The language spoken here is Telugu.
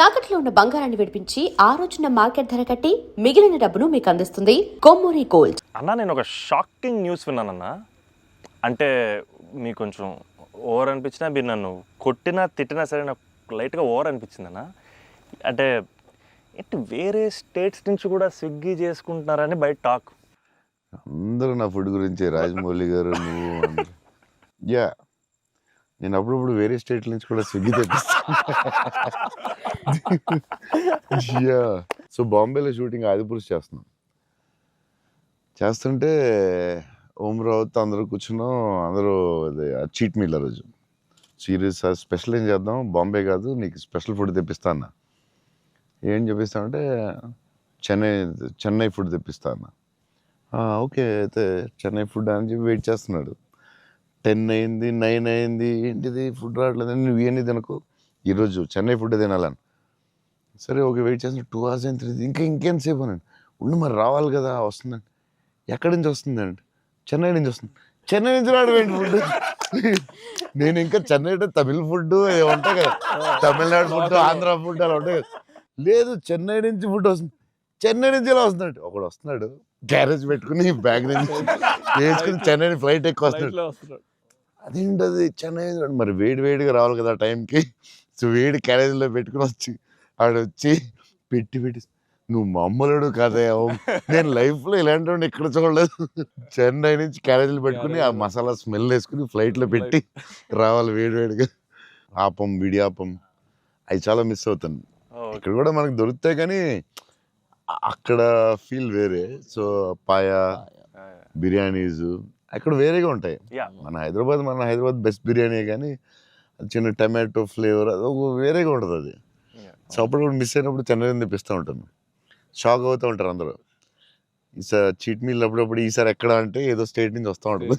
తాకట్లో ఉన్న బంగారాన్ని విడిపించి ఆ రోజున మార్కెట్ ధర కట్టి మిగిలిన డబ్బును మీకు అందిస్తుంది కొమ్మూరి గోల్డ్. అన్నా నేను ఒక షాకింగ్ న్యూస్ విన్నానన్నా. అంటే మీకు కొంచెం ఓవర్ అనిపించినా, మీరు నన్ను కొట్టినా తిట్టినా సరే నాకు లైట్గా ఓవర్ అనిపించిందన్నా. అంటే ఏంటి వేరే స్టేట్స్ నుంచి కూడా స్విగ్గీ చేసుకుంటున్నారని బయట టాక్. అందరూ నా ఫుడ్ గురించి రాజమౌళి గారు నువ్వు యా నేను అప్పుడప్పుడు వేరే స్టేట్ నుంచి కూడా స్విగ్గీ తెప్పిస్తాను. యా సో బాంబేలో షూటింగ్ ఆదిపురుష్ చేస్తుంటే ఓం రావుత్ అందరూ కూర్చున్నాం. అందరూ చీట్ మీల్ ఆ రోజు సీరియస్ స్పెషల్ ఏం చేద్దాం, బాంబే కాదు నీకు స్పెషల్ ఫుడ్ తెప్పిస్తా అన్న. ఏం చెప్పిస్తానంటే చెన్నై ఫుడ్ తెప్పిస్తా అన్న. ఓకే అయితే చెన్నై ఫుడ్ అని చెప్పి వెయిట్ చేస్తున్నాడు. 10 అయింది, 9 అయింది, ఏంటిది ఫుడ్ రావట్లేదు, నువ్వు ఇవన్నీ తినకు, ఈరోజు చెన్నై ఫుడ్ తినాలని. సరే ఓకే వెయిట్ చేస్తున్నా. 2 hours అయింది, ఇంకేంతసేపు అనండి. ఉండి మరి రావాలి కదా, వస్తుందండి. ఎక్కడి నుంచి వస్తుందండి? చెన్నై నుంచి వస్తుంది. చెన్నై నుంచి రావడం ఫుడ్. నేను ఇంకా చెన్నై అంటే తమిళ ఫుడ్ ఉంటాయి కదా, తమిళనాడు ఫుడ్, ఆంధ్ర ఫుడ్ అలా ఉంటాయి కదా. లేదు చెన్నై నుంచి ఫుడ్ వస్తుంది. చెన్నై నుంచి ఎలా వస్తున్నాడు? ఒకడు వస్తున్నాడు క్యారేజ్ పెట్టుకుని బ్యాగ్ నుంచి వేసుకుని చెన్నై ఫ్లైట్ ఎక్కువ వస్తున్నాడు. అదేంటది చెన్నై మరి వేడిగా రావాలి కదా టైంకి. సో వేడి క్యారేజ్లో పెట్టుకుని వచ్చి పెట్టి నువ్వు మామూలుడు కాదయా, నేను లైఫ్లో ఇలాంటి ఎక్కడ చూడలేదు. చెన్నై నుంచి క్యారేజీలు పెట్టుకుని ఆ మసాలా స్మెల్ వేసుకుని ఫ్లైట్లో పెట్టి రావాలి వేడిగా. ఆపం విడియాపం అవి చాలా మిస్ అవుతాను. ఇక్కడ కూడా మనకు దొరుకుతాయి కానీ అక్కడ ఫీల్ వేరే. సో పాయా బిర్యానీస్ అక్కడ వేరేగా ఉంటాయి. మన హైదరాబాద్ బెస్ట్ బిర్యానీ, కానీ చిన్న టమాటో ఫ్లేవర్ అది వేరేగా ఉంటుంది. అది సో అప్పుడు కూడా మిస్ అయినప్పుడు చెన్నై తెప్పిస్తూ ఉంటాను. షాక్ అవుతూ ఉంటారు అందరూ. ఈసారి చీట్ మీల్ అప్పుడప్పుడు ఈసారి ఎక్కడ అంటే ఏదో స్టేట్ నుంచి వస్తూ ఉంటుంది.